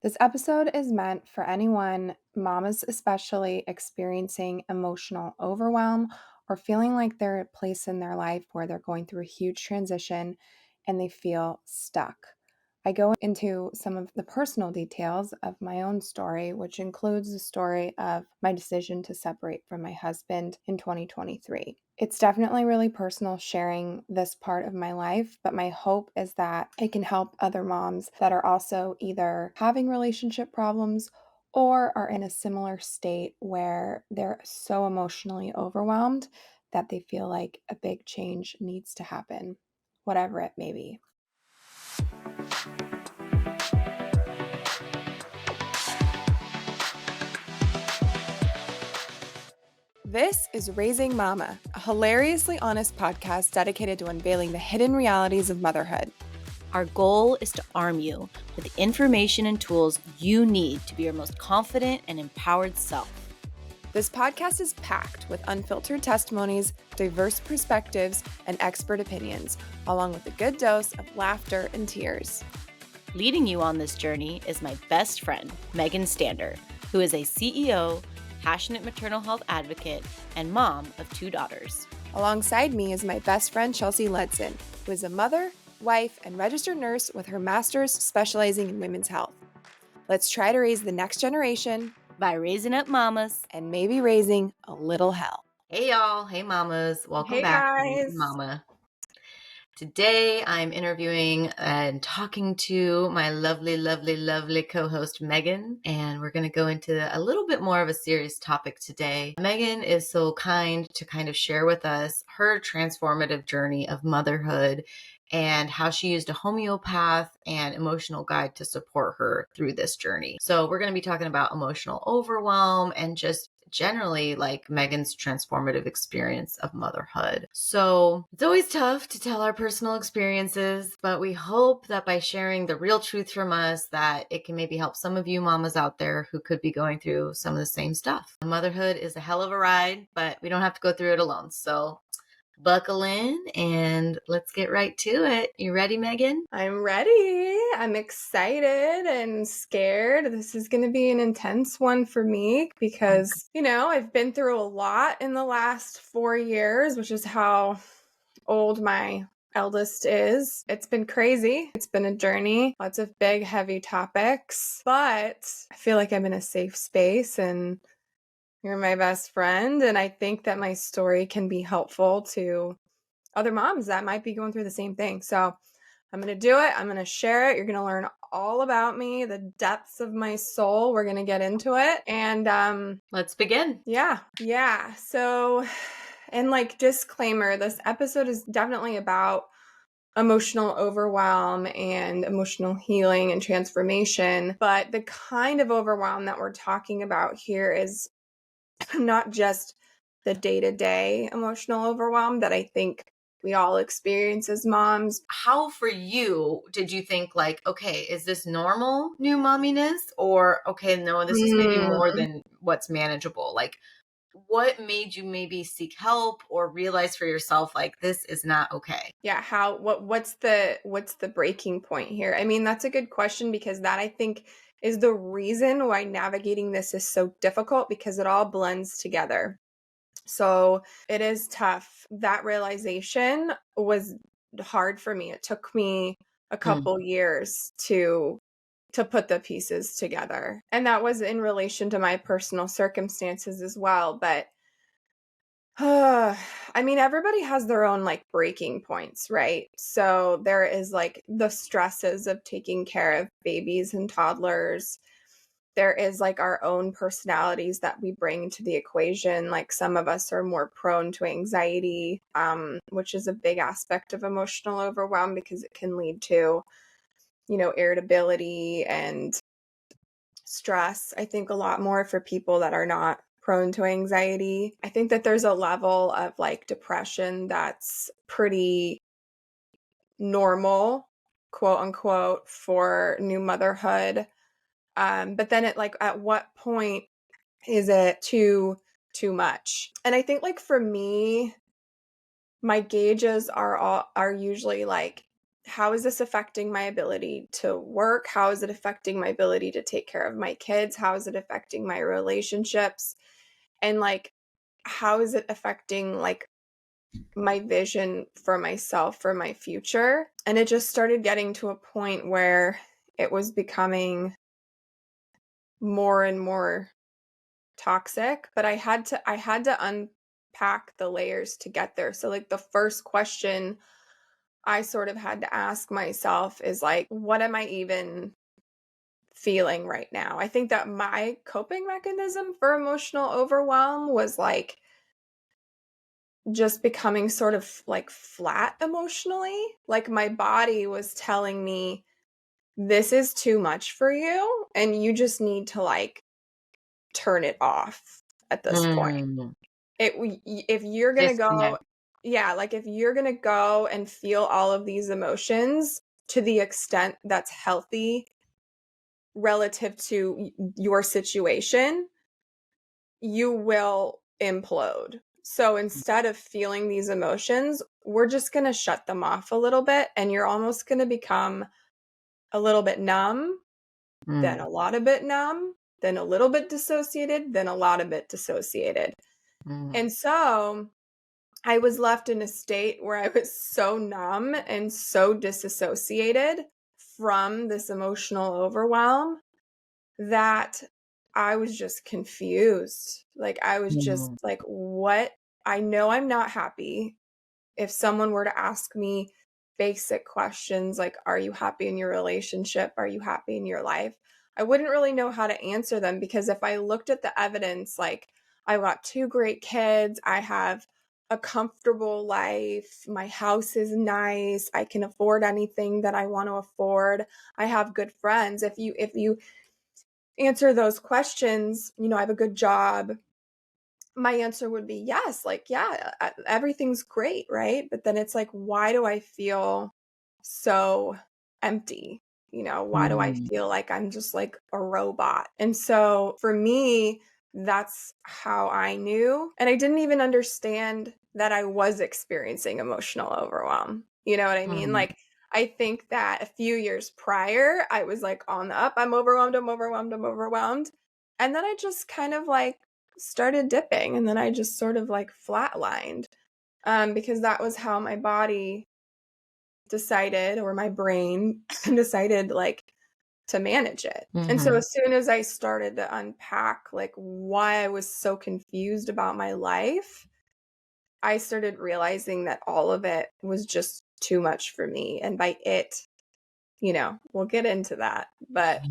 This episode is meant for anyone, mamas especially, experiencing emotional overwhelm or feeling like they're at a place in their life where they're going through a huge transition and they feel stuck. I go into some of the personal details of my own story, which includes the story of my decision to separate from my husband in 2023. It's definitely really personal sharing this part of my life, but my hope is that it can help other moms that are also either having relationship problems or are in a similar state where they're so emotionally overwhelmed that they feel like a big change needs to happen, whatever it may be. This is Raising Mama, a hilariously honest podcast dedicated to unveiling the hidden realities of motherhood. Our goal is to arm you with the information and tools you need to be your most confident and empowered self. This podcast is packed with unfiltered testimonies, diverse perspectives, and expert opinions, along with a good dose of laughter and tears. Leading you on this journey is my best friend, Megan Stander, who is a CEO, passionate maternal health advocate, and mom of 2 daughters. Alongside me is my best friend, Chelsea Ledson, who is a mother, wife, and registered nurse with her master's specializing in women's health. Let's try to raise the next generation by raising up mamas and maybe raising a little hell. Hey y'all, hey mamas, welcome back to Raising Mama. Today I'm interviewing and talking to my lovely co-host Megan, and we're going to go into a little bit more of a serious topic today. Megan is so kind to kind of share with us her transformative journey of motherhood and how she used a homeopath and emotional guide to support her through this journey. So we're going to be talking about emotional overwhelm and just generally like Megan's transformative experience of motherhood. So it's always tough to tell our personal experiences, but we hope that by sharing the real truth from us that it can maybe help some of you mamas out there who could be going through some of the same stuff. Motherhood is a hell of a ride, but we don't have to go through it alone. So buckle in and let's get right to it. You ready, Megan? I'm ready. I'm excited and scared. This is going to be an intense one for me because, I've been through a lot in the last 4 years, which is how old my eldest is. It's been crazy. It's been a journey, lots of big, heavy topics, but I feel like I'm in a safe space and you're my best friend. And I think that my story can be helpful to other moms that might be going through the same thing. So I'm going to do it. I'm going to share it. You're going to learn all about me, the depths of my soul. We're going to get into it. And let's begin. Yeah. So, and like disclaimer, this episode is definitely about emotional overwhelm and emotional healing and transformation. But the kind of overwhelm that we're talking about here is not just the day-to-day emotional overwhelm that I think we all experience as moms. How for you did you think like, okay, is this normal new momminess? Or, okay, no, this is maybe more than what's manageable. Like, what made you maybe seek help or realize for yourself, like, this is not okay? Yeah. What's the breaking point here? I mean, that's a good question because that I think is the reason why navigating this is so difficult because it all blends together. So it is tough. That realization was hard for me. It took me a couple years to put the pieces together. And that was in relation to my personal circumstances as well. But I mean, everybody has their own like breaking points, right? So there is like the stresses of taking care of babies and toddlers. There is like our own personalities that we bring to the equation. Like some of us are more prone to anxiety, which is a big aspect of emotional overwhelm because it can lead to, irritability and stress. I think a lot more for people that are not prone to anxiety. I think that there's a level of like depression that's pretty normal, quote unquote, for new motherhood. But then at what point is it too much? And I think like for me, my gauges are usually like how is this affecting my ability to work? How is it affecting my ability to take care of my kids? How is it affecting my relationships? And like, how is it affecting like my vision for myself, for my future? And it just started getting to a point where it was becoming more and more toxic, but I had to unpack the layers to get there. So like the first question I sort of had to ask myself is like, what am I even feeling right now? I think that my coping mechanism for emotional overwhelm was like just becoming sort of like flat emotionally. Like my body was telling me, this is too much for you, and you just need to like turn it off at this point. Mm. If you're gonna go, Disconnect. yeah, like if you're gonna go and feel all of these emotions to the extent that's healthy relative to your situation, you will implode. So instead of feeling these emotions, we're just gonna shut them off a little bit, and you're almost gonna become a little bit numb, then Mm. a lot of bit numb, then a little bit dissociated, then a lot of bit dissociated. Mm. And so I was left in a state where I was so numb and so disassociated from this emotional overwhelm that I was just confused. Like, I was just Mm. like, what? I know I'm not happy. If someone were to ask me basic questions like, are you happy in your relationship? Are you happy in your life? I wouldn't really know how to answer them, because if I looked at the evidence, like, I got two great kids, I have a comfortable life, my house is nice, I can afford anything that I want to afford, I have good friends. If you answer those questions, I have a good job, my answer would be yes, like, yeah, everything's great, right? But then it's like, why do I feel so empty? Why do I Mm. feel like I'm just like a robot? And so for me, that's how I knew. And I didn't even understand that I was experiencing emotional overwhelm. You know what I mean? Mm. Like, I think that a few years prior, I was like on the up, I'm overwhelmed, I'm overwhelmed, I'm overwhelmed. And then I just kind of like started dipping, and then I just sort of like flatlined, because that was how my body decided, or my brain decided, like, to manage it. And so Mhm. as soon as I started to unpack like why I was so confused about my life, I started realizing that all of it was just too much for me. And by it, we'll get into that. But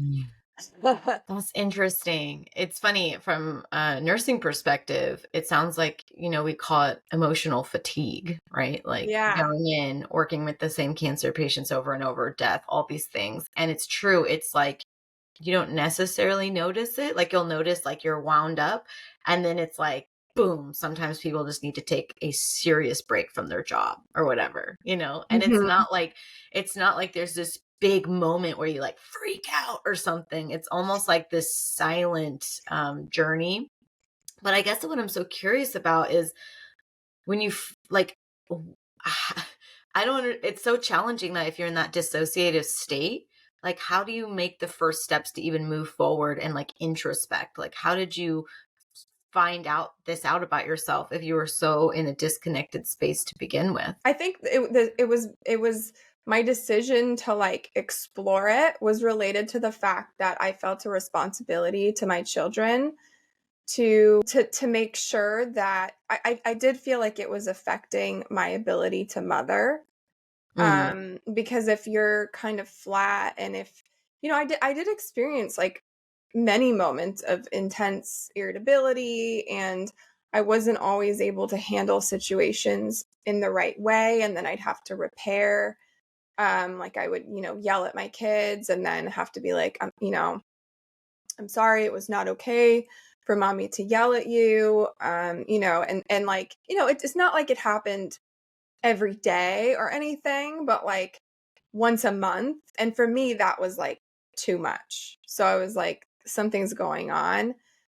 That's interesting. It's funny from a nursing perspective, it sounds like, we call it emotional fatigue, right? Like yeah. going in, working with the same cancer patients over and over, death, all these things. And it's true. It's like you don't necessarily notice it. Like you'll notice like you're wound up and then it's like, boom, sometimes people just need to take a serious break from their job or whatever. And Mhm. it's not like there's this big moment where you like freak out or something. It's almost like this silent journey. But I guess what I'm so curious about is when like, I don't, it's so challenging that if you're in that dissociative state, like, how do you make the first steps to even move forward and like introspect? Like, how did you find out about yourself if you were so in a disconnected space to begin with? I think it was my decision to like explore it was related to the fact that I felt a responsibility to my children to make sure that I did feel like it was affecting my ability to mother. Mm. Because if you're kind of flat, and if I did experience like many moments of intense irritability, and I wasn't always able to handle situations in the right way, and then I'd have to repair. Like I would, yell at my kids and then have to be like, I'm sorry, it was not okay for mommy to yell at you. And like, it's not like it happened every day or anything, but like once a month. And for me, that was like too much. So I was like, something's going on.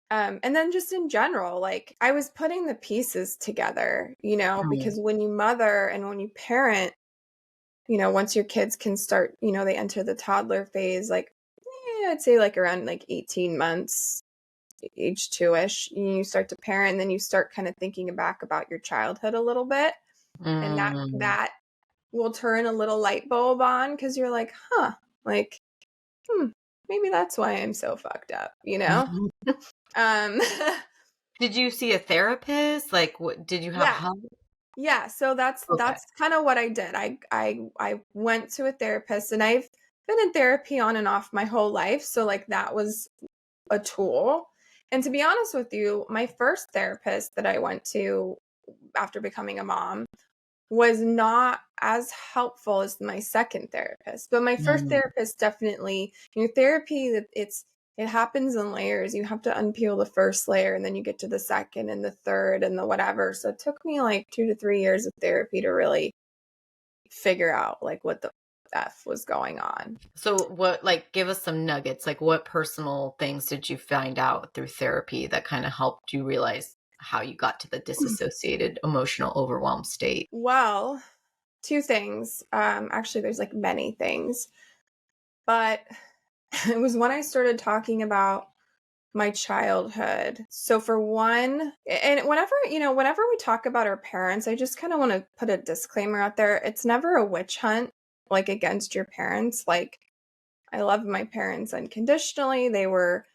And then just in general, like I was putting the pieces together, Mm. because when you mother and when you parent, once your kids can start, they enter the toddler phase, like, I'd say like around like 18 months, age 2-ish, you start to parent, and then you start kind of thinking back about your childhood a little bit. And that will turn a little light bulb on, because you're like, like, maybe that's why I'm so fucked up, um Did you see a therapist? Like, what did you have yeah. help? Yeah, so that's Okay. kind of what I did. I went to a therapist, and I've been in therapy on and off my whole life, so like that was a tool. And to be honest with you, my first therapist that I went to after becoming a mom was not as helpful as my second therapist. But my first Mm. therapist definitely, therapy, it happens in layers. You have to unpeel the first layer, and then you get to the second and the third and the whatever. So it took me like 2 to 3 years of therapy to really figure out like what the F was going on. So what, like, give us some nuggets. Like, what personal things did you find out through therapy that kind of helped you realize how you got to the disassociated emotional overwhelm state? Well, two things. Actually, there's like many things, but it was when I started talking about my childhood. So for one, and whenever we talk about our parents, I just kind of want to put a disclaimer out there. It's never a witch hunt, like, against your parents. Like, I love my parents unconditionally. They were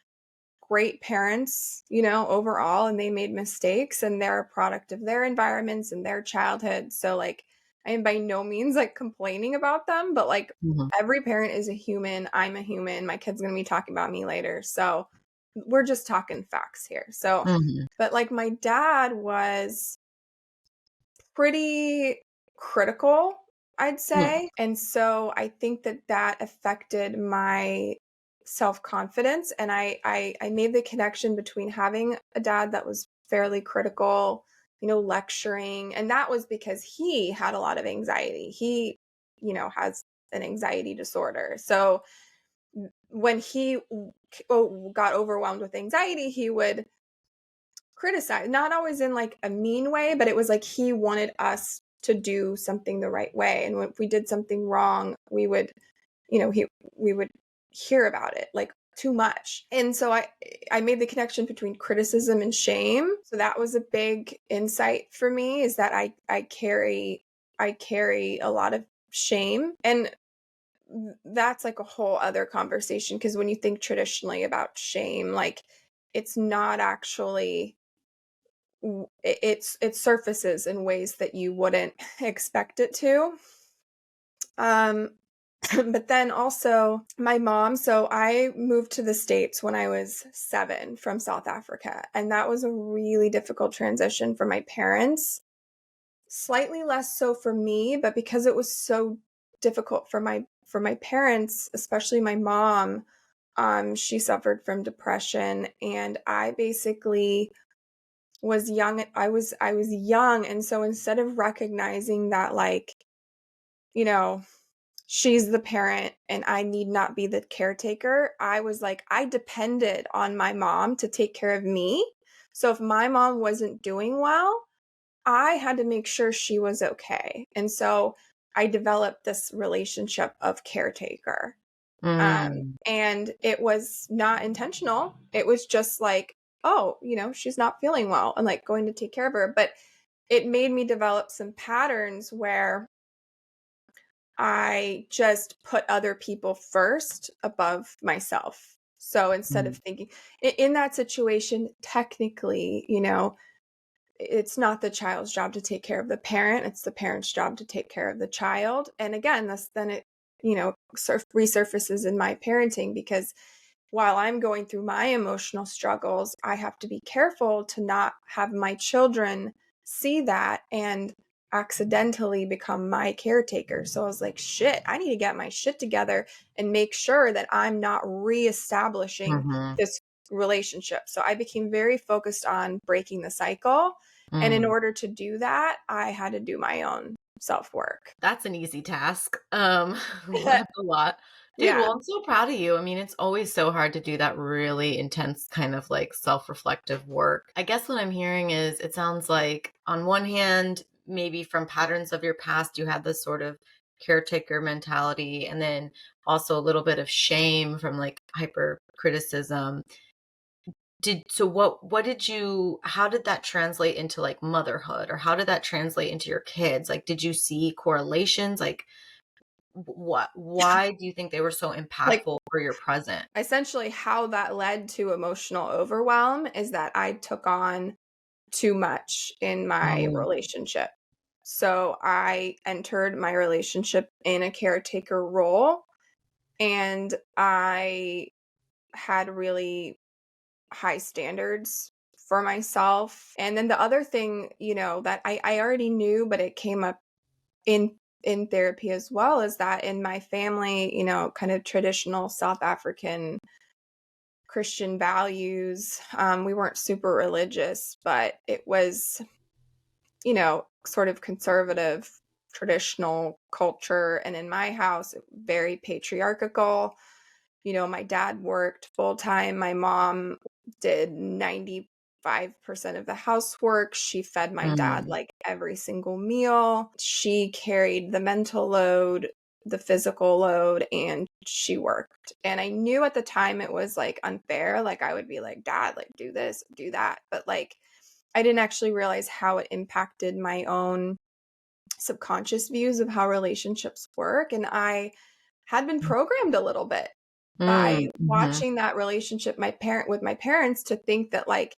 great parents, overall, and they made mistakes, and they're a product of their environments and their childhood. So like, I am by no means like complaining about them, but like, Mhm. every parent is a human. I'm a human. My kid's going to be talking about me later. So we're just talking facts here. So, Mhm. but like, my dad was pretty critical, I'd Mm. say. And so I think that affected my self-confidence. And I made the connection between having a dad that was fairly critical, lecturing. And that was because he had a lot of anxiety. He, has an anxiety disorder. So when he got overwhelmed with anxiety, he would criticize, not always in like a mean way, but it was like he wanted us to do something the right way. And if we did something wrong, we would hear about it like too much. And so I made the connection between criticism and shame. So that was a big insight for me, is that I carry a lot of shame. And that's like a whole other conversation, because when you think traditionally about shame, like, it's not actually, it surfaces in ways that you wouldn't expect it to. um but then also my mom, so I moved to the States when I was 7 from South Africa, and that was a really difficult transition for my parents. Slightly less so for me, but because it was so difficult for my parents, especially my mom, she suffered from depression, and I basically was young. I was young, and so instead of recognizing that, like, you know, she's the parent and I need not be the caretaker, I was like, I depended on my mom to take care of me. So if my mom wasn't doing well, I had to make sure she was okay. And so I developed this relationship of caretaker. Mm. And it was not intentional. It was just like, oh, she's not feeling well, and like going to take care of her. But it made me develop some patterns where I just put other people first above myself. So instead of Mm. thinking in that situation, technically, it's not the child's job to take care of the parent, it's the parent's job to take care of the child. And again, this then it, resurfaces in my parenting, because while I'm going through my emotional struggles, I have to be careful to not have my children see that and accidentally become my caretaker. So I was like, shit, I need to get my shit together and make sure that I'm not reestablishing Mhm. this relationship. So I became very focused on breaking the cycle. And in Mm. order to do that, I had to do my own self work. That's an easy task. That's a lot. Dude, Yeah. well, I'm so proud of you. I mean, it's always so hard to do that really intense kind of like self-reflective work. I guess what I'm hearing is it sounds like on one hand, maybe from patterns of your past, you had this sort of caretaker mentality, and then also a little bit of shame from like hyper criticism. How did that translate into like motherhood, or how did that translate into your kids? Like, did you see correlations? Like, why do you think they were so Like, impactful for your present? essentially how that led to emotional overwhelm is that I took on too much in my Mm, relationship. So I entered my relationship in a caretaker role, and I had really high standards for myself. And then the other thing, that I already knew, but it came up in therapy as well, is that in my family, kind of traditional South African Christian values, we weren't super religious, but it was, sort of conservative, traditional culture. And in my house, very patriarchal. My dad worked full time. My mom did 95% of the housework. She fed my dad mm, like every single meal. She carried the mental load, the physical load, and she worked. And I knew at the time it was like unfair. Like I would be like, Dad, like do this, do that. But like I didn't actually realize how it impacted my own subconscious views of how relationships work. And I had been programmed a little bit by mm, mhm, watching that relationship with my parents to think that like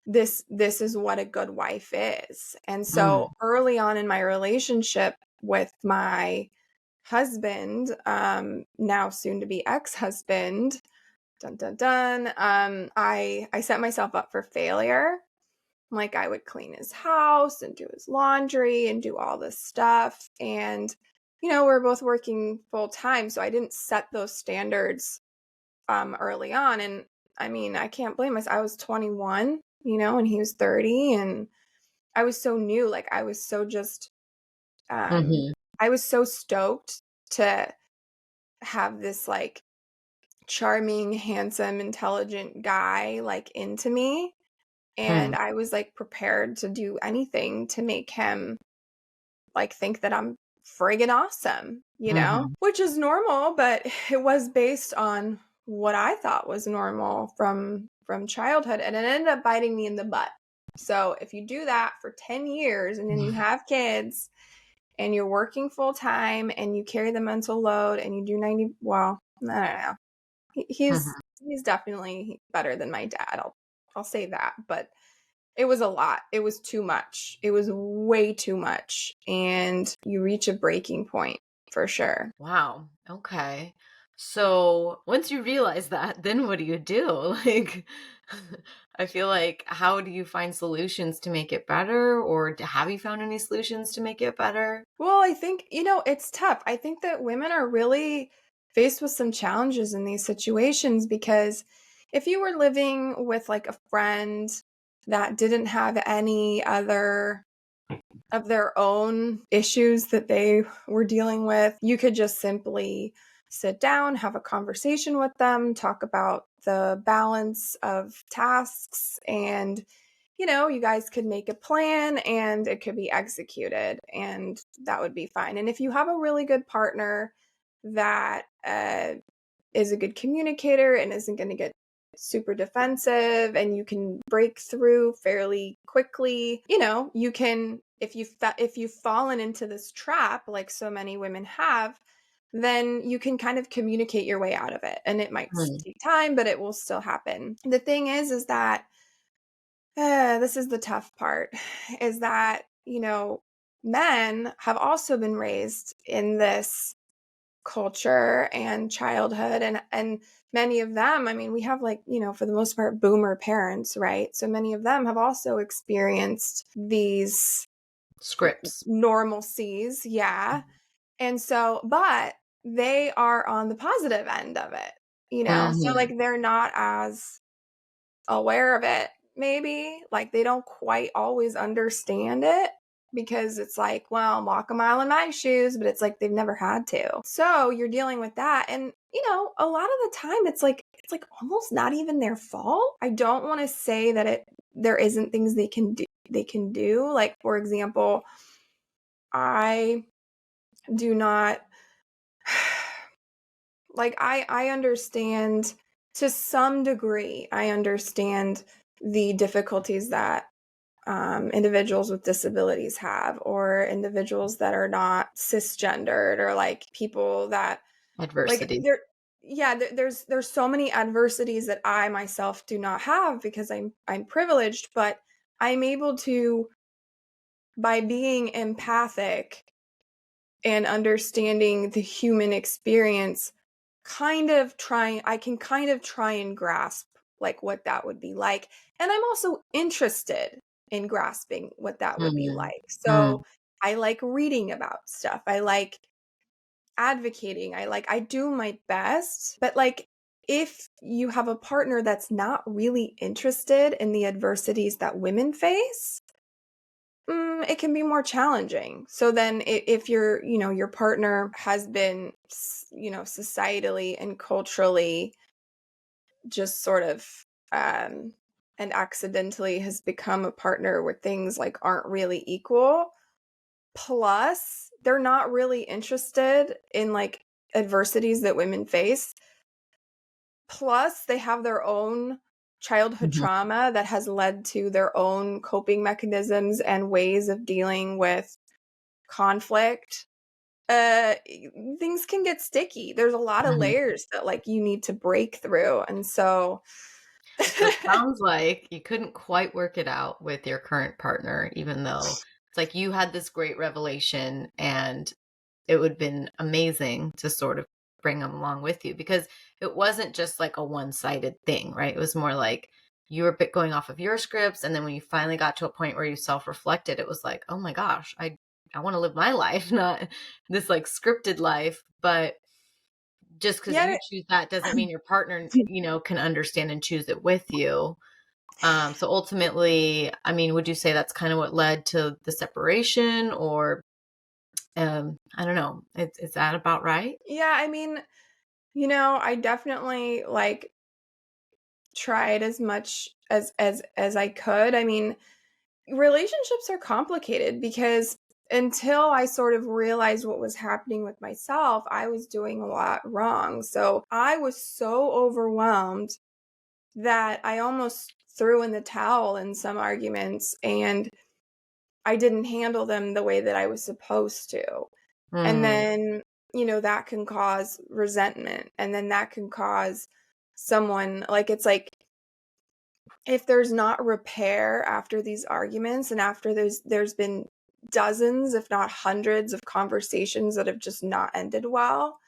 this is what a good wife is. And so mm, early on in my relationship with my husband, now soon to be ex-husband, dun dun dun, I set myself up for failure. Like I would clean his house and do his laundry and do all this stuff. And, we're both working full time. So I didn't set those standards early on. And I mean, I can't blame myself. I was 21, and he was 30. And I was so new. Like I was so just, mhm, I was so stoked to have this like charming, handsome, intelligent guy like into me. hmm, And I was like prepared to do anything to make him like think that I'm friggin' awesome, mhm, which is normal, but it was based on what I thought was normal from childhood, and it ended up biting me in the butt. So if you do that for 10 years and then you have kids and you're working full time and you carry the mental load and you do 90, well, I don't know. He's mhm. he's definitely better than my dad. I'll say that, but it was a lot. It was too much. It was way too much. And you reach a breaking point for sure. Wow. Okay. So once you realize that, then what do you do? Like, I feel like, how do you find solutions to make it better? Or have you found any solutions to make it better? Well, I think, it's tough. I think that women are really faced with some challenges in these situations because if you were living with like a friend that didn't have any other of their own issues that they were dealing with, you could just simply sit down, have a conversation with them, talk about the balance of tasks, and you guys could make a plan and it could be executed, and that would be fine. And if you have a really good partner that is a good communicator and isn't going to get super defensive, and you can break through fairly quickly, you can, if you've fallen into this trap like so many women have, then you can kind of communicate your way out of it, and it might Mm, take time, but it will still happen. The thing is that this is the tough part, is that men have also been raised in this culture and childhood, and many of them, I mean, we have like, for the most part, boomer parents, right? So many of them have also experienced these scripts. normalcies, yeah. And so, but they are on the positive end of it, so Mhm, like they're not as aware of it, maybe. Like they don't quite always understand it because it's like, well, walk a mile in my shoes, but it's like they've never had to. So you're dealing with that. And, a lot of the time it's like almost not even their fault. I don't want to say that there isn't things they can do. Like, for example, I do not like I understand to some degree. I understand the difficulties that individuals with disabilities have, or individuals that are not cisgendered, or like people that like Adversity. there yeah there's so many adversities that I myself do not have because I'm privileged, but I'm able to, by being empathic and understanding the human experience, I can kind of try and grasp like what that would be like. And I'm also interested in grasping what that would be Mm, like. mm, So I like reading about stuff. I like advocating. I do my best, but like if you have a partner that's not really interested in the adversities that women face, it can be more challenging. So then if your partner has been, societally and culturally just sort of, um, and accidentally has become a partner where things like aren't really equal, plus they're not really interested in like adversities that women face, plus they have their own childhood mhm, trauma that has led to their own coping mechanisms and ways of dealing with conflict, uh things can get sticky. There's a lot of mhm. layers that like you need to break through. And so So it sounds like you couldn't quite work it out with your current partner, even though it's like you had this great revelation and it would have been amazing to sort of bring them along with you because it wasn't just like a one-sided thing, right? It was more like you were going off of your scripts, and then when you finally got to a point where you self-reflected, it was like, oh my gosh, I want to live my life, not this like scripted life. But just because yeah. you choose that doesn't mean your partner, can understand and choose it with you. So ultimately, I mean, would you say that's kind of what led to the separation, or I don't know. Is that about right? Yeah, I mean, I definitely like tried as much as I could. I mean, relationships are complicated because until I sort of realized what was happening with myself, I was doing a lot wrong. So I was so overwhelmed that I almost threw in the towel in some arguments, and I didn't handle them the way that I was supposed to. And Mm, then, that can cause resentment. And then that can cause someone like, it's like, if there's not repair after these arguments, and after there's been dozens, if not hundreds of conversations that have just not ended well,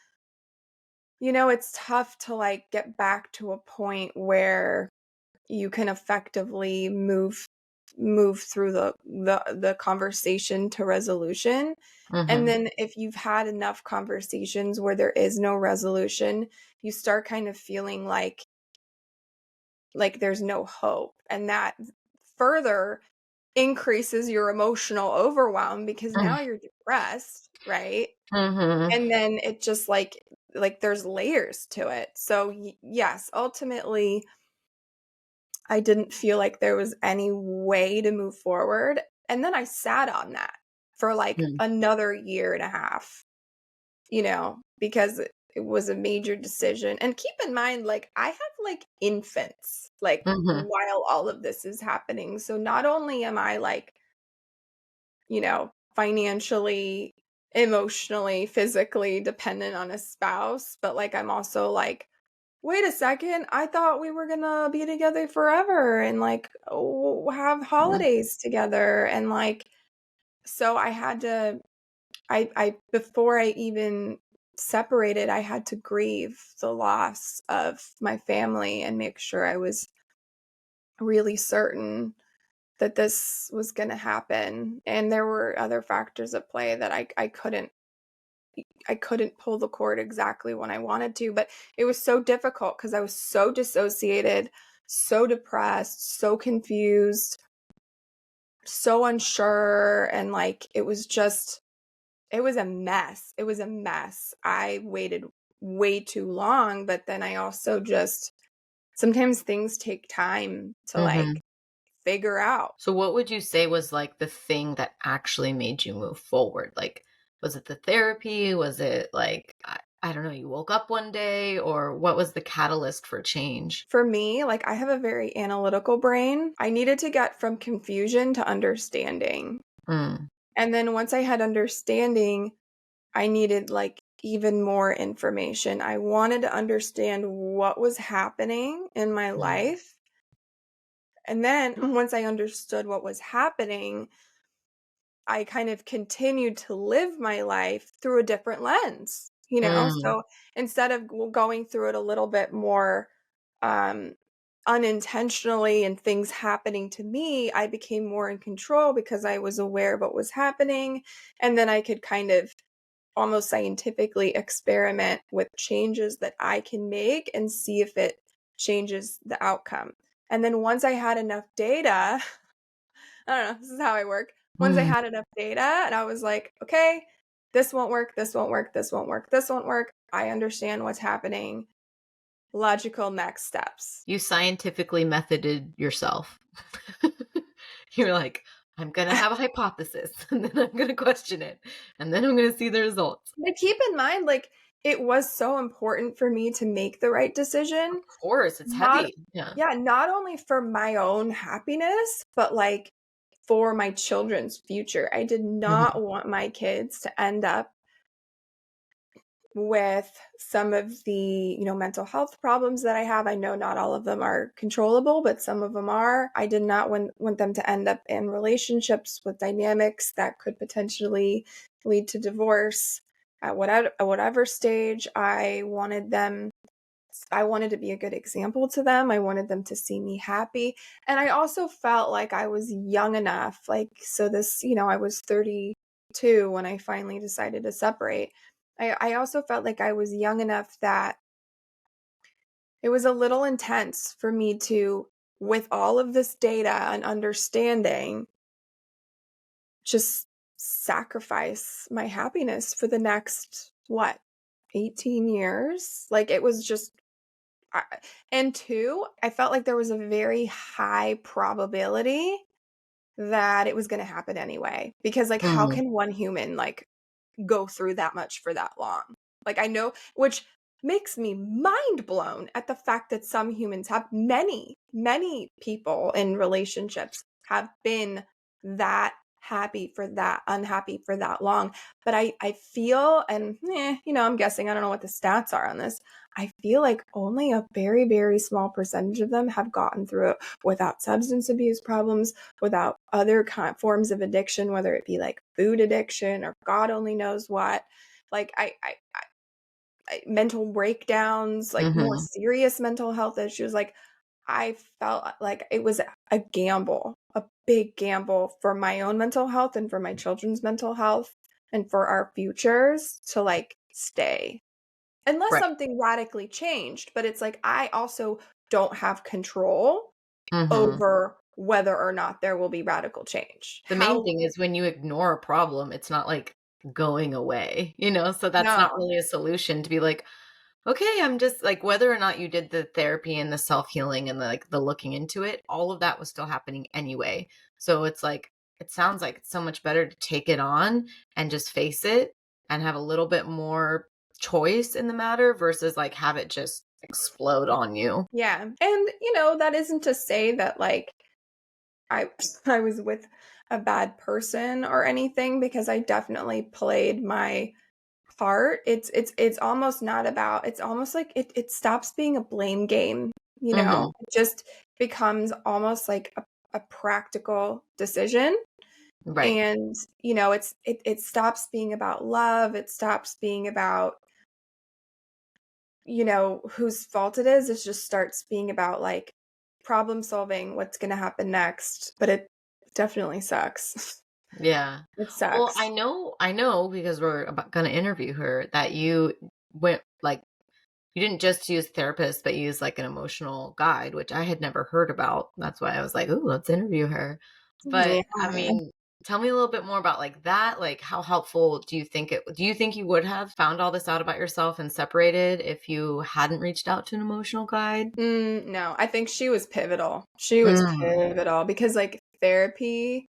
it's tough to like get back to a point where you can effectively move through the conversation to resolution. And mhm, then if you've had enough conversations where there is no resolution, you start kind of feeling like there's no hope, and that further increases your emotional overwhelm because mm, now you're depressed, right? mhm, And then it just like there's layers to it. So yes, ultimately I didn't feel like there was any way to move forward. And then I sat on that for like mm, another year and a half, because it was a major decision. And keep in mind, like, I have like infants, like, mhm, while all of this is happening. So not only am I like, financially, emotionally, physically dependent on a spouse, but like, I'm also like, wait a second, I thought we were gonna be together forever and like have mm, holidays together. And like, so I had to, I before I even separated, I had to grieve the loss of my family and make sure I was really certain that this was going to happen. And there were other factors at play that I couldn't pull the cord exactly when I wanted to, but it was so difficult because I was so dissociated, so depressed, so confused, so unsure, and like it was a mess. It was a mess. I waited way too long, but then I also just sometimes things take time to mhm. like figure out. So what would you say was like the thing that actually made you move forward? Like, Was it the therapy? Was it like, I don't know, you woke up one day, or what was the catalyst for change? For me, like, I have a very analytical brain. I needed to get from confusion to understanding. Mm, And then once I had understanding, I needed like even more information. I wanted to understand what was happening in my mm, life. And then once I understood what was happening, I kind of continued to live my life through a different lens, you know? mm, So instead of going through it a little bit more um, unintentionally and things happening to me, I became more in control because I was aware of what was happening. And then I could kind of almost scientifically experiment with changes that I can make and see if it changes the outcome. And then once I had enough data, I don't know, this is how I work. Once I mm. had enough data and I was like, okay, this won't work, this won't work, this won't work, this won't work. I understand what's happening. Logical next steps. You scientifically methoded yourself. You're like, I'm going to have a hypothesis, and then I'm going to question it, and then I'm going to see the results. But keep in mind, like, it was so important for me to make the right Of decision. course, it's Not, heavy. Yeah. yeah, not only for my own happiness, but like for my children's future. I did Mhm. not want my kids to end up with some of the, mental health problems that I have. I know not all of them are controllable, but some of them are. I did not want them to end up in relationships with dynamics that could potentially lead to divorce at whatever stage. I wanted to be a good example to them. I wanted them to see me happy. And I also felt like I was young enough. Like, so this, I was 32 when I finally decided to separate. I also felt like I was young enough that it was a little intense for me to, with all of this data and understanding, just sacrifice my happiness for the next, what, 18 years? Like, it was just I and 2, I felt like there was a very high probability that it was gonna happen anyway, because, like, how Mhm. can one human, like, go through that much for that long? Like, I know, which makes me mind blown at the fact that some humans have, many people in relationships have been that happy for that unhappy for that long. But I feel, and, I'm guessing, I don't know what the stats are on this. I feel like only a very, very small percentage of them have gotten through it without substance abuse problems, without other forms of addiction, whether it be like food addiction or God only knows what. Like, mental breakdowns, like more Mhm. serious mental health issues. Like, I felt like it was a gamble, a big gamble for my own mental health and for my children's mental health and for our futures to like stay. Unless Right. something radically changed, but it's like I also don't have control Mhm. over whether or not there will be radical change. The main How thing is when you ignore a problem, it's not like going away, so that's not no. really a solution to be like, okay, I'm just like, whether or not you did the therapy and the self-healing and the looking into it, all of that was still happening anyway. So it's like, it sounds like it's so much better to take it on and just face it and have a little bit more choice in the matter versus like have it just explode on you. Yeah. And that isn't to say that like I I was with a bad person or anything, because I definitely played my part. It's almost not about, it's almost like it stops being a blame game, you know? Mhm. It just becomes almost like a practical decision. Right. And, it stops being about love. It stops being about, whose fault it is. It just starts being about like problem solving, what's gonna happen next. But it definitely sucks. Yeah. It Well, sucks. I know because we're about gonna interview her that you went like you didn't just use therapist, but you used like an emotional guide, which I had never heard about. That's why I was like, "Ooh, let's interview her." But I Yeah. mean, tell me a little bit more about like that. Like, how helpful do you think you would have found all this out about yourself and separated if you hadn't reached out to an emotional guide? No, I think she was pivotal. She was Mm, pivotal because, like, therapy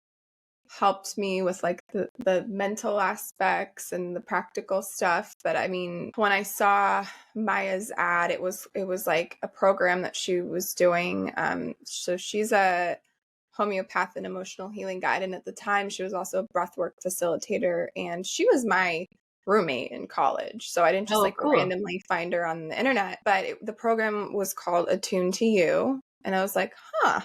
helped me with like the mental aspects and the practical stuff. But I mean, when I saw Maya's ad, it was like a program that she was doing. So she's a homeopath and emotional healing guide, and at the time she was also a breathwork facilitator, and she was my roommate in college. So I didn't just Oh, like cool. randomly find her on the internet, but the program was called Attune to You, and I was like, huh,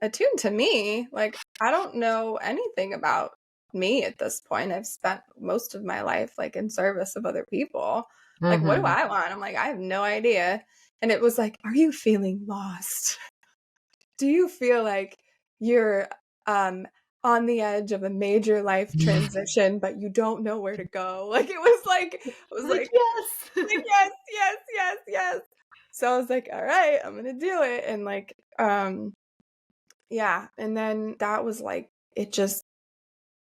attuned to me? Like, I don't know anything about me at this point. I've spent most of my life like in service of other people. Like, what do Mm-hmm. I want? I'm like, I have no idea. And it was like, are you feeling lost? Do you feel like you're on the edge of a major life transition, but you don't know where to go? Like, I was Like, like, yes. yes, yes, yes, yes. So I was like, all right, I'm gonna do it. And like, yeah, and then that was like it just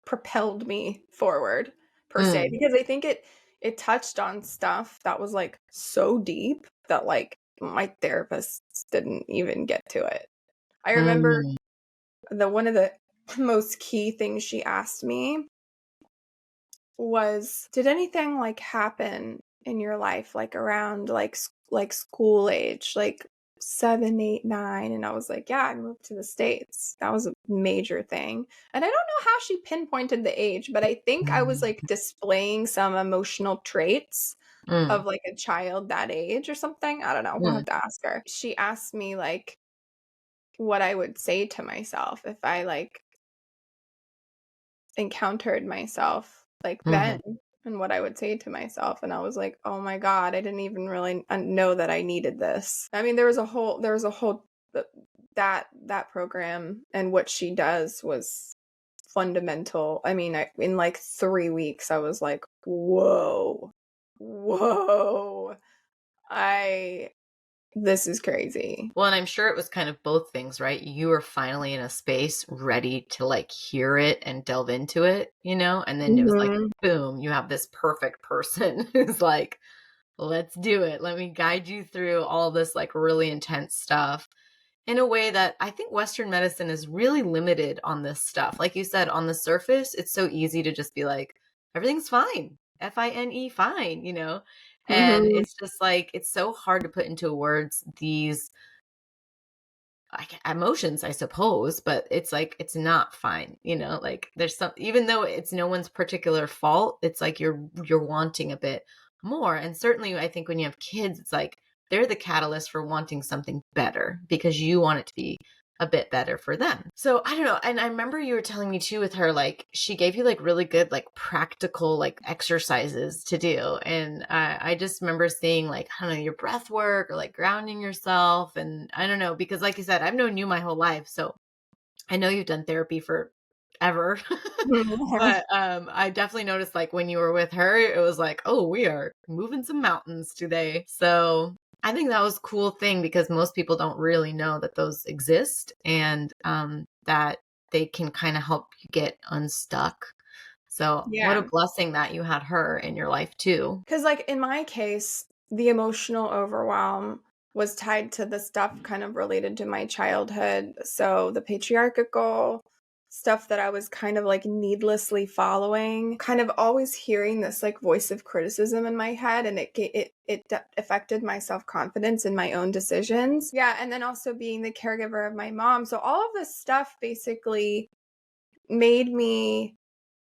propelled me forward per se, Mm, because I think it touched on stuff that was like so deep that like my therapists didn't even get to it. I remember mm, the one of the most key things she asked me was, did anything like happen in your life like around like school age, like 7, 8, 9? And I was like, yeah, I moved to the States. That was a major thing. And I don't know how she pinpointed the age, but I think I was like displaying some emotional traits mm, of like a child that age or something. I don't know. We'll mm, have to ask her. She asked me like what I would say to myself if I like encountered myself like mhm. then, and what I would say to myself. And I was like, oh my God, I didn't even really know that I needed this. I mean, there was a whole, that program and what she does was fundamental. I mean, in like 3 weeks, I was like, whoa, I, this is crazy. Well, and I'm sure it was kind of both things, right? You were finally in a space ready to like hear it and delve into it, and then it was like, Mhm. boom, you have this perfect person who's like, let's do it. Let me guide you through all this like really intense stuff in a way that I think Western medicine is really limited on this stuff. Like you said, on the surface, it's so easy to just be like, everything's fine. FINE, fine. And Mhm. it's just like, it's so hard to put into words these emotions, I suppose, but it's like, it's not fine, like there's some, even though it's no one's particular fault, it's like you're wanting a bit more. And certainly I think when you have kids, it's like they're the catalyst for wanting something better because you want it to be a bit better for them. So I don't know. And I remember you were telling me too with her, like she gave you like really good, like practical, like exercises to do. And I just remember seeing like, I don't know, your breath work or like grounding yourself. And I don't know, because like you said, I've known you my whole life. So I know you've done therapy for ever. But I definitely noticed like when you were with her, it was like, oh, we are moving some mountains today. So I think that was a cool thing because most people don't really know that those exist and that they can kind of help you get unstuck. So what a Yeah. blessing that you had her in your life too. Because, like, in my case, the emotional overwhelm was tied to the stuff kind of related to my childhood. So, the patriarchal stuff that I was kind of like needlessly following, kind of always hearing this like voice of criticism in my head, and it affected my self confidence in my own decisions. Yeah, and then also being the caregiver of my mom. So, all of this stuff basically made me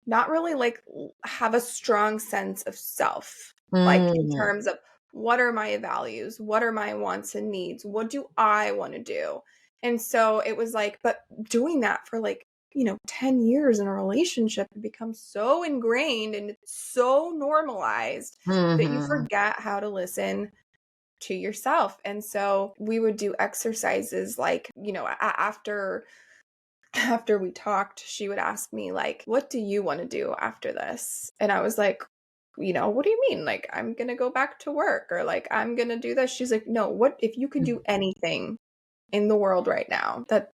not really like have a strong sense of self, like in Mm, terms of what are my values, what are my wants and needs, what do I want to do. And so it was like, but doing that for like 10 years in a relationship, it becomes so ingrained and it's so normalized that you hmm forget how to listen to yourself. And so we would do exercises like after we talked, she would ask me like, what do you want to do after this? And I was like, what do you mean? Like, I'm going to go back to work, or like, I'm going to do this. She's like, no, what if you could do anything in the world right now that,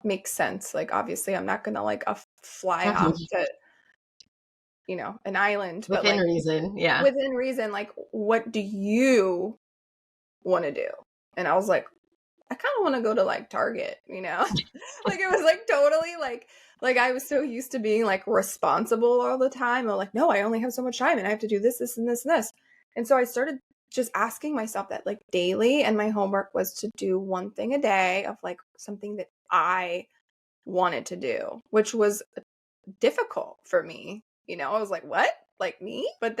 makes sense? Like, obviously I'm not going to like fly off to, an island, but Within like reason. Yeah. within reason, like, what do you want to do? And I was like, I kind of want to go to like Target, you know? Like it was like totally like I was so used to being like responsible all the time. I'm like, no, I only have so much time and I have to do this, this, and this, and this. And so I started just asking myself that like daily. And my homework was to do one thing a day of like something that I wanted to do, which was difficult for me. You know, I was like, what? Like me? But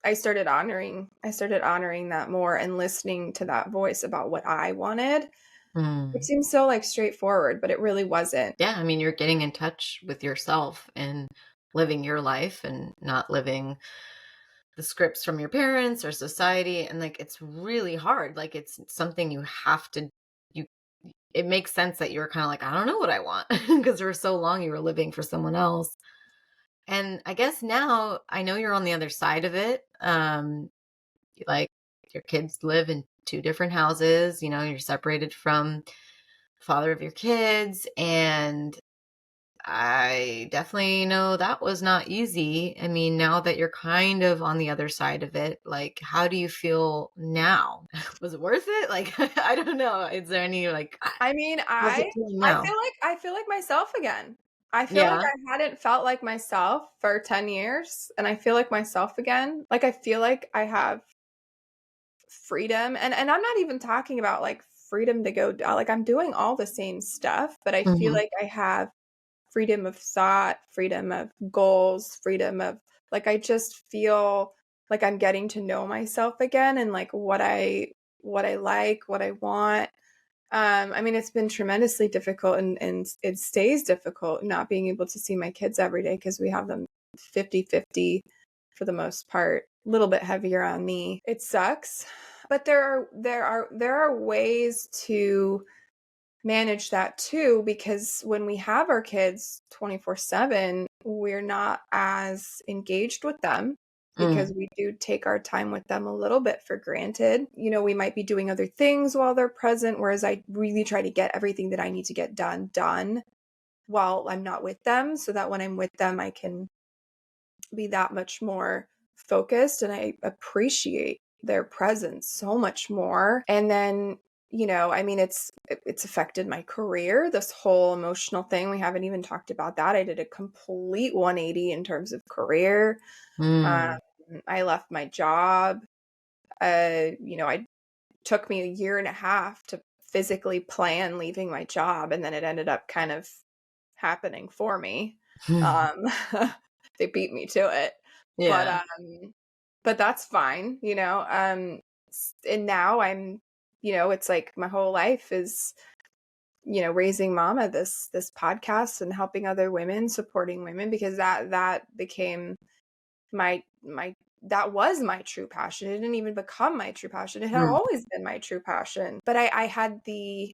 I started honoring that more and listening to that voice about what I wanted. It Mm. seems so like straightforward, but it really wasn't. Yeah, I mean, you're getting in touch with yourself and living your life and not living the scripts from your parents or society. And like, it's really hard. Like, it's something you have to, you, it makes sense that you're kind of like, I don't know what I want because for so long you were living for someone else. And I guess now I know you're on the other side of it. Like your kids live in two different houses, you're separated from the father of your kids. And I definitely know that was not easy. I mean, now that you're kind of on the other side of it, like, how do you feel now? Was it worth it? Like, I don't know. Is there any like, I mean, how's it I feeling I now? feel like I feel like myself again. I feel like Yeah. I hadn't felt like myself for 10 years and I feel like myself again. Like I feel like I have freedom and I'm not even talking about like freedom to go like I'm doing all the same stuff, but I feel Hmm. like I have freedom of thought, freedom of goals, freedom of like I just feel like I'm getting to know myself again and like what I like, what I want. I mean, it's been tremendously difficult and it stays difficult not being able to see my kids every day because we have them 50-50 for the most part, a little bit heavier on me. It sucks, but there are ways to manage that too because when we have our kids 24/7 we're not as engaged with them because Mm. we do take our time with them a little bit for granted. You know, we might be doing other things while they're present, whereas I really try to get everything that I need to get done while I'm not with them so that when I'm with them I can be that much more focused and I appreciate their presence so much more. And then, I mean it's affected my career, this whole emotional thing. We haven't even talked about that. I did a complete 180 in terms of career. Um, Mm. I left my job. I took me a year and a half to physically plan leaving my job and then it ended up kind of happening for me. Um, they beat me to it, but Yeah. but that's fine, and now it's like my whole life is, raising mama, this podcast and helping other women, supporting women because that became my that was my true passion. It didn't even become my true passion. It had Mm. always been my true passion, but I had the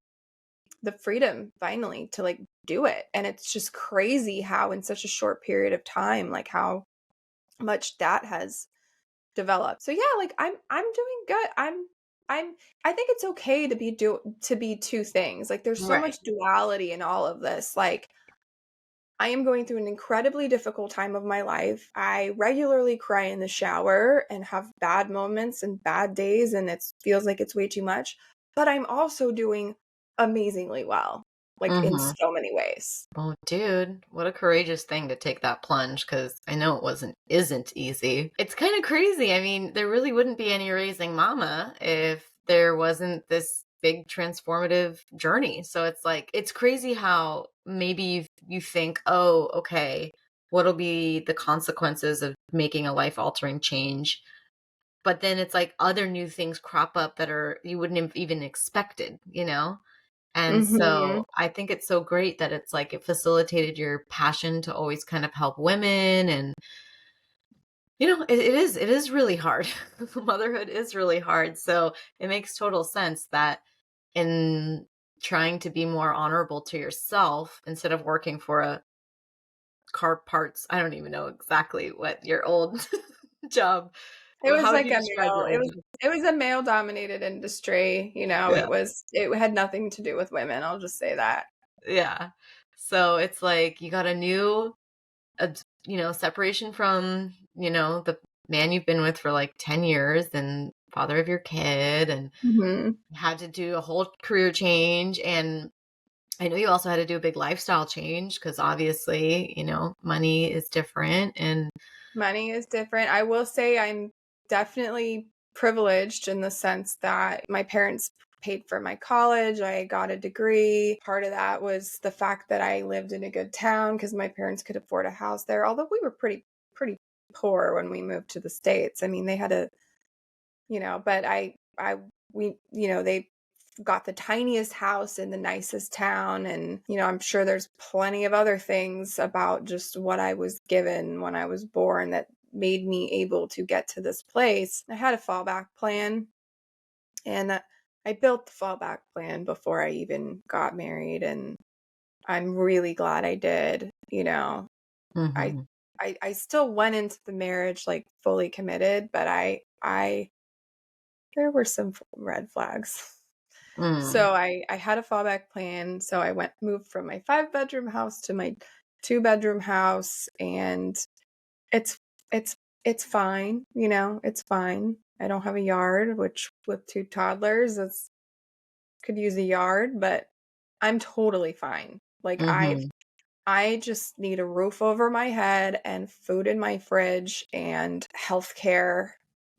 freedom finally to like do it. And it's just crazy how in such a short period of time, like how much that has developed. So yeah, like I'm doing good. I think it's okay to be two things. Like there's so Right. much duality in all of this. Like I am going through an incredibly difficult time of my life. I regularly cry in the shower and have bad moments and bad days, and it feels like it's way too much. But I'm also doing amazingly well, like in Hmm. so many ways. Oh, dude, what a courageous thing to take that plunge because I know isn't easy. It's kind of crazy. I mean, there really wouldn't be any raising mama if there wasn't this big transformative journey. So it's like it's crazy how maybe you think, "Oh, okay, what'll be the consequences of making a life-altering change?" But then it's like other new things crop up that are you wouldn't have even expected, you know? And Mhm. so I think it's so great that it's like it facilitated your passion to always kind of help women. And, it is really hard. Motherhood is really hard. So it makes total sense that in trying to be more honorable to yourself instead of working for a car parts, I don't even know exactly what your old job, It was how would like you a describe male your it old was job? it was a male dominated industry, Yeah. it had nothing to do with women, I'll just say that. Yeah. So it's like you got a new separation from, the man you've been with for like 10 years and father of your kid and had to do a whole career change. And I know you also had to do a big lifestyle change because obviously, money is different and money is different. I will say I'm definitely privileged in the sense that my parents paid for my college. I got a degree. Part of that was the fact that I lived in a good town because my parents could afford a house there, although we were pretty poor when we moved to the States. I mean, they had a, but they got the tiniest house in the nicest town. And, I'm sure there's plenty of other things about just what I was given when I was born that made me able to get to this place. I had a fallback plan, and I built the fallback plan before I even got married. And I'm really glad I did. I, I still went into the marriage like fully committed, but there were some red flags. So I had a fallback plan. So I moved from my 5-bedroom house to my 2-bedroom house, and it's it's fine, it's fine. I don't have a yard, which with 2 toddlers, it's could use a yard, but I'm totally fine. Like I just need a roof over my head and food in my fridge and healthcare.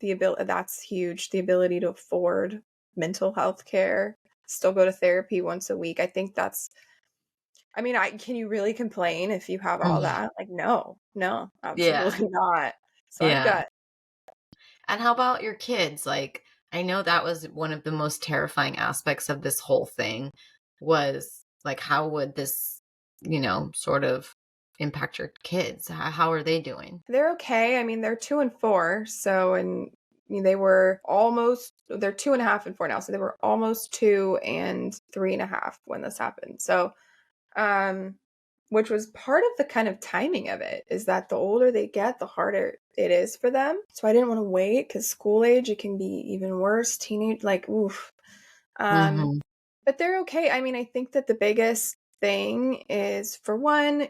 That's huge. The ability to afford mental health care, still go to therapy once a week. I think can you really complain if you have all that? Like, no, yeah. absolutely not. So I'm Yeah. good. And how about your kids? Like, I know that was one of the most terrifying aspects of this whole thing was like, how would this, sort of impact your kids? How are they doing? They're okay. I mean, they're 2 and 4. So, and they're 2.5 and 4 now. So they were almost 2 and 3.5 when this happened. So, um, which was part of the kind of timing of it is that the older they get, the harder it is for them. So I didn't want to wait because school age, it can be even worse. Teenage, like, oof. But they're okay. I mean, I think that the biggest thing is, for one,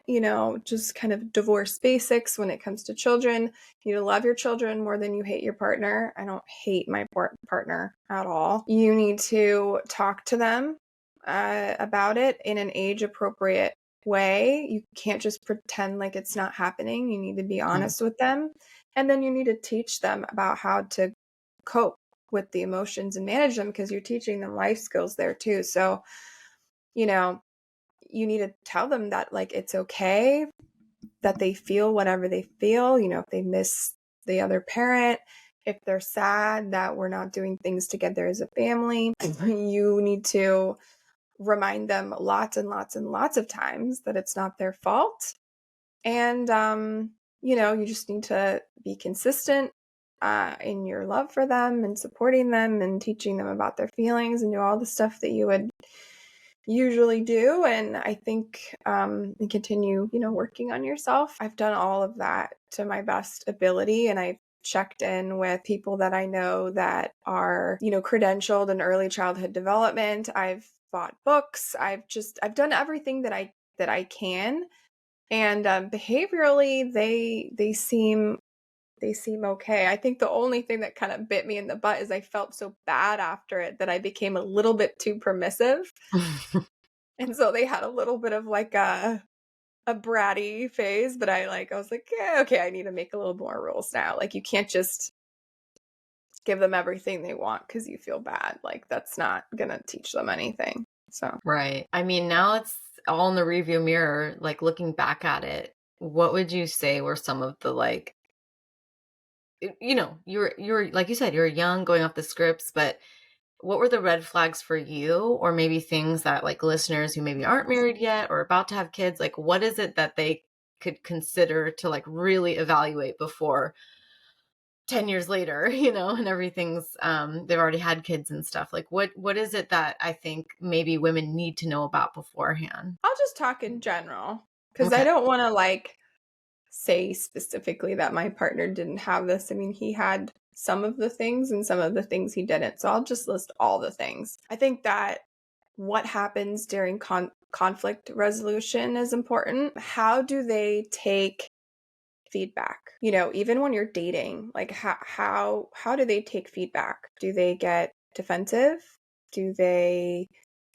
just kind of divorce basics when it comes to children. You love your children more than you hate your partner. I don't hate my partner at all. You need to talk to them about it in an age appropriate way. You can't just pretend like it's not happening. You need to be honest with them. And then you need to teach them about how to cope with the emotions and manage them, because you're teaching them life skills there too. So, you need to tell them that like it's okay that they feel whatever they feel, if they miss the other parent, if they're sad that we're not doing things together as a family. You need to remind them lots and lots and lots of times that it's not their fault. And you just need to be consistent in your love for them and supporting them and teaching them about their feelings and do all the stuff that you would usually do. And I think and continue, working on yourself. I've done all of that to my best ability, and I've checked in with people that I know that are, credentialed in early childhood development. I've bought books. I've done everything that I can. And behaviorally, they seem okay. I think the only thing that kind of bit me in the butt is I felt so bad after it that I became a little bit too permissive. And so they had a little bit of like a bratty phase, but I was like, yeah, okay, I need to make a little more rules now. Like, you can't just give them everything they want because you feel bad. Like, that's not gonna teach them anything. So Right. I mean, now it's all in the review mirror, like looking back at it, what would you say were some of the like, you were like you said, you were young going off the scripts, but what were the red flags for you, or maybe things that like listeners who maybe aren't married yet or about to have kids, like what is it that they could consider to like really evaluate before 10 years later, and everything's they've already had kids and stuff. Like what is it that I think maybe women need to know about beforehand? I'll just talk in general because I Okay. don't want to like say specifically that my partner didn't have this. I mean, he had some of the things and some of the things he didn't. So I'll just list all the things. I think that what happens during conflict resolution is important. How do they take feedback. You know, even when you're dating, like how do they take feedback? Do they get defensive? Do they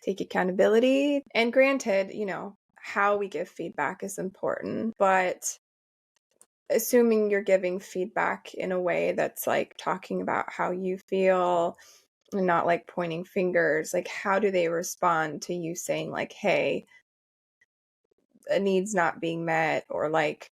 take accountability? And granted, you know, how we give feedback is important, but assuming you're giving feedback in a way that's like talking about how you feel and not like pointing fingers, like how do they respond to you saying like, hey, a need's not being met, or like,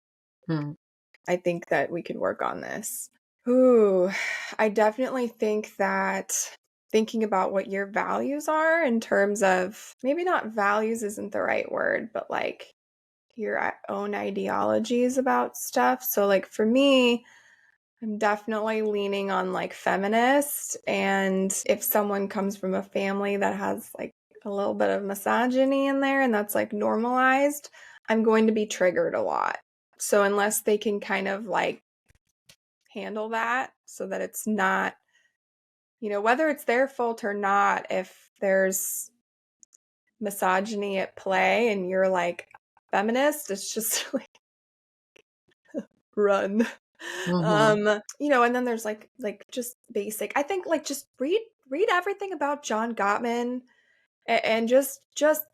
I think that we could work on this. Ooh, I definitely think that thinking about what your values are in terms of, maybe not values isn't the right word, but like your own ideologies about stuff. So like for me, I'm definitely leaning on like feminist. And if someone comes from a family that has like a little bit of misogyny in there and that's like normalized, I'm going to be triggered a lot. So unless they can kind of like handle that so that it's not, you know, whether it's their fault or not, if there's misogyny at play and you're like feminist, it's just like run. You know, and then there's like just basic, I think like just read everything about John Gottman, and just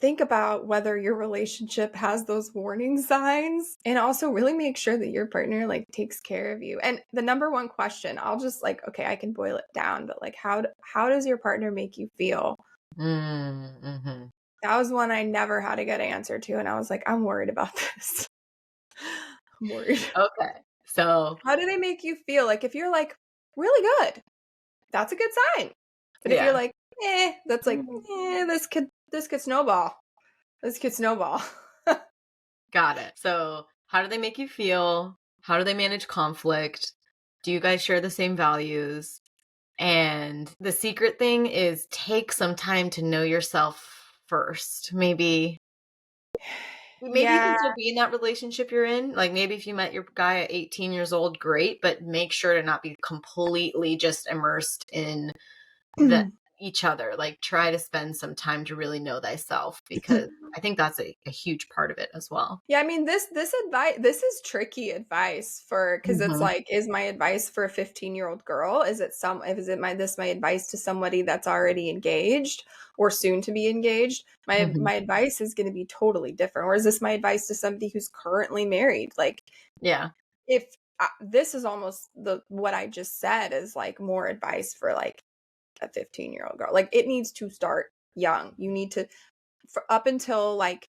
think about whether your relationship has those warning signs, and also really make sure that your partner like takes care of you. And the number one question, I'll just like, okay, I can boil it down, but like how does your partner make you feel? Mm-hmm. That was one I never had a good answer to, and I was like, I'm worried about this. I'm worried. Okay. So How do they make you feel? Like if you're like really good, that's a good sign. But if you're yeah. like, that's like, this could snowball. This could snowball. Got it. So how do they make you feel? How do they manage conflict? Do you guys share the same values? And the secret thing is take some time to know yourself first. Maybe you Yeah. can still be in that relationship you're in. Like maybe if you met your guy at 18 years old, great, but make sure to not be completely just immersed in the each other. Like try to spend some time to really know thyself, because I think that's a huge part of it as well. Yeah, I mean this advice, this is tricky advice for, because it's Mhm. like, is my advice for a 15-year-old girl? Is it my advice to somebody that's already engaged or soon to be engaged? Mhm. My advice is going to be totally different. Or is this my advice to somebody who's currently married? Like Yeah. if this is almost the what I just said is like more advice for like a 15-year-old girl. Like it needs to start young. You need to, for up until like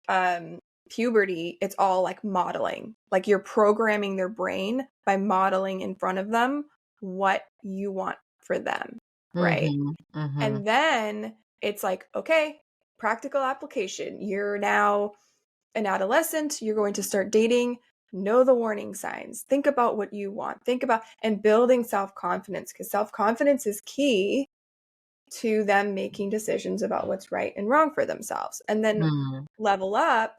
um puberty, it's all like modeling. Like you're programming their brain by modeling in front of them what you want for them, right? Mhm. Mhm. And then it's like, okay, practical application. You're now an adolescent, you're going to start dating. Know the warning signs. Think about what you want. Think about and building self-confidence, because self-confidence is key to them making decisions about what's right and wrong for themselves. And then Mhm. level up,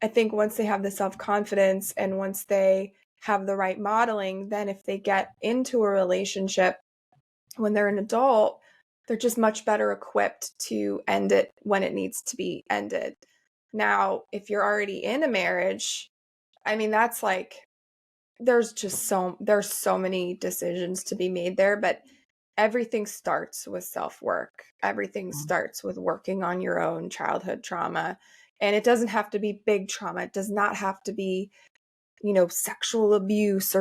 I think once they have the self-confidence and once they have the right modeling, then if they get into a relationship when they're an adult, they're just much better equipped to end it when it needs to be ended. Now, if you're already in a marriage, I mean, that's like, there's so many decisions to be made there, but everything starts with self-work. Everything starts with working on your own childhood trauma. And it doesn't have to be big trauma. It does not have to be, you know, sexual abuse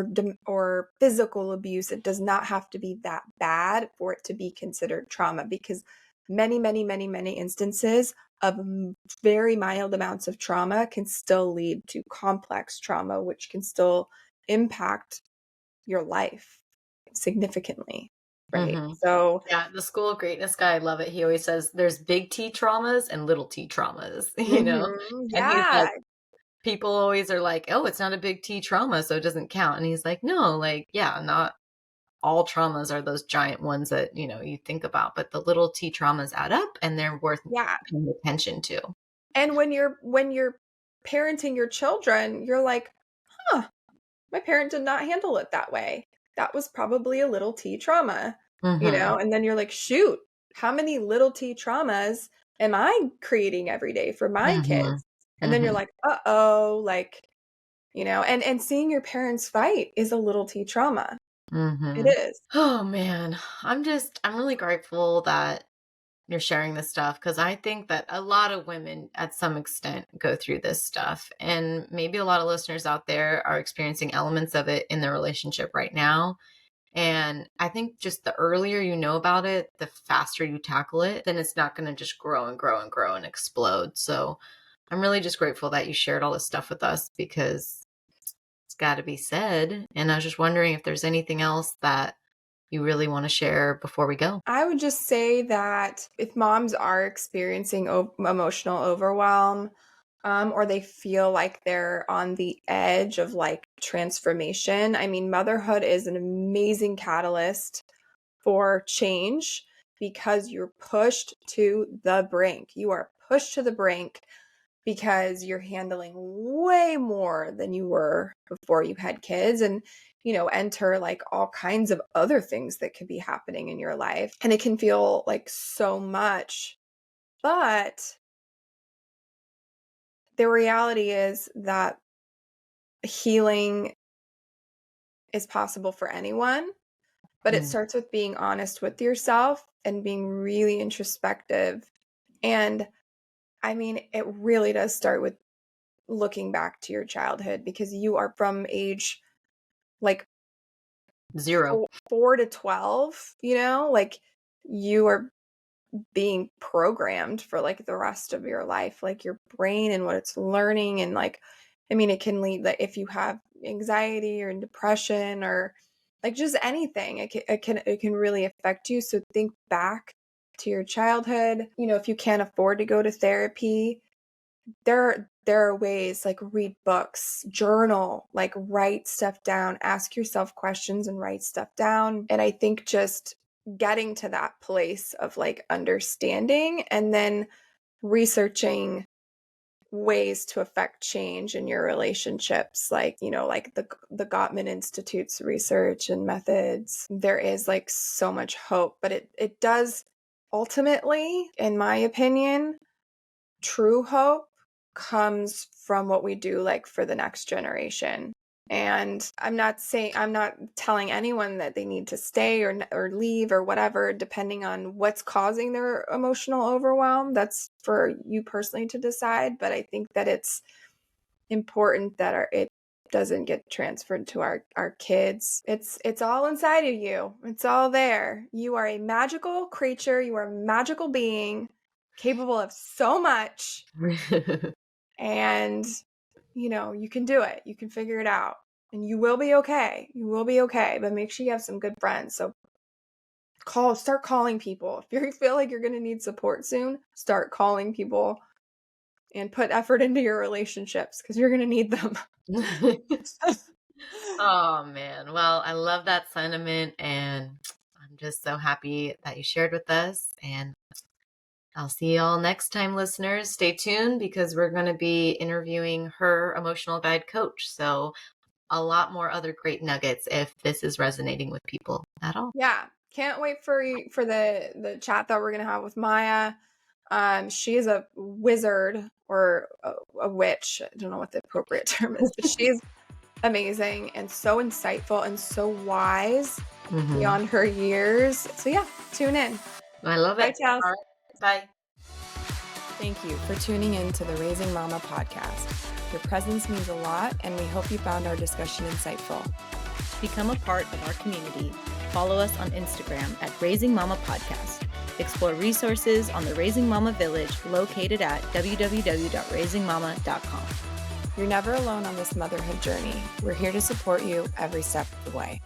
or physical abuse. It does not have to be that bad for it to be considered trauma, because many instances of very mild amounts of trauma can still lead to complex trauma, which can still impact your life significantly, right? Mhm. So, Yeah, the School of Greatness guy, I love it. He always says there's big T traumas and little T traumas, you know? And he's yeah, like, people always are like, "Oh, it's not a big T trauma, so it doesn't count." And he's like, "No, like, yeah, not all traumas are those giant ones that, you think about, but the little T traumas add up and they're worth yeah. paying attention to." And when you're parenting your children, you're like, huh, my parent did not handle it that way. That was probably a little T trauma, you Mhm. know? And then you're like, shoot, how many little T traumas am I creating every day for my Mhm. kids? And then you're Mhm. like, uh-oh, like, and seeing your parents fight is a little T trauma. It Mhm. is. Oh, man. I'm really grateful that you're sharing this stuff because I think that a lot of women at some extent go through this stuff. And maybe a lot of listeners out there are experiencing elements of it in their relationship right now. And I think just the earlier you know about it, the faster you tackle it, then it's not going to just grow and grow and grow and explode. So I'm really just grateful that you shared all this stuff with us because it's got to be said. And I was just wondering if there's anything else that you really want to share before we go. I would just say that if moms are experiencing emotional overwhelm, or they feel like they're on the edge of like transformation, I mean, motherhood is an amazing catalyst for change because you're pushed to the brink. You are pushed to the brink because you're handling way more than you were before you had kids, and enter like all kinds of other things that could be happening in your life, and it can feel like so much. But the reality is that healing is possible for anyone, but it Mm. starts with being honest with yourself and being really introspective. And I mean, it really does start with looking back to your childhood, because you are from age like 0. 4 to 12, like you are being programmed for like the rest of your life, like your brain and what it's learning. And like, I mean, it can lead, like, if you have anxiety or depression or like just anything, it can really affect you. So think back to your childhood. If you can't afford to go to therapy, there are ways, like read books, journal, like write stuff down, ask yourself questions and write stuff down. And I think just getting to that place of like understanding and then researching ways to affect change in your relationships, like like the Gottman Institute's research and methods. There is like so much hope, but it does ultimately, in my opinion, true hope comes from what we do like for the next generation. And I'm not telling anyone that they need to stay or leave or whatever, depending on what's causing their emotional overwhelm. That's for you personally to decide. But I think that it's important that it doesn't get transferred to our kids. It's all inside of you. It's all there. You are a magical creature. You are a magical being capable of so much. And you can do it. You can figure it out. And you will be okay. You will be okay. But make sure you have some good friends. So start calling people. If you feel like you're going to need support soon, start calling people and put effort into your relationships, because you're going to need them. Oh, man. Well, I love that sentiment, and I'm just so happy that you shared with us. And I'll see y'all next time, listeners. Stay tuned because we're going to be interviewing her emotional guide coach. So, a lot more other great nuggets if this is resonating with people at all. Yeah. Can't wait for the chat that we're going to have with Maya. She is a wizard or a witch. I don't know what the appropriate term is, but she's amazing and so insightful and so wise beyond her years. So yeah, tune in. I love Bye, it. Chels. All right. Bye. Thank you for tuning in to the Raising Mama podcast. Your presence means a lot, and we hope you found our discussion insightful. Become a part of our community. Follow us on Instagram at Raising Mama Podcast. Explore resources on the Raising Mama Village located at www.raisingmama.com. You're never alone on this motherhood journey. We're here to support you every step of the way.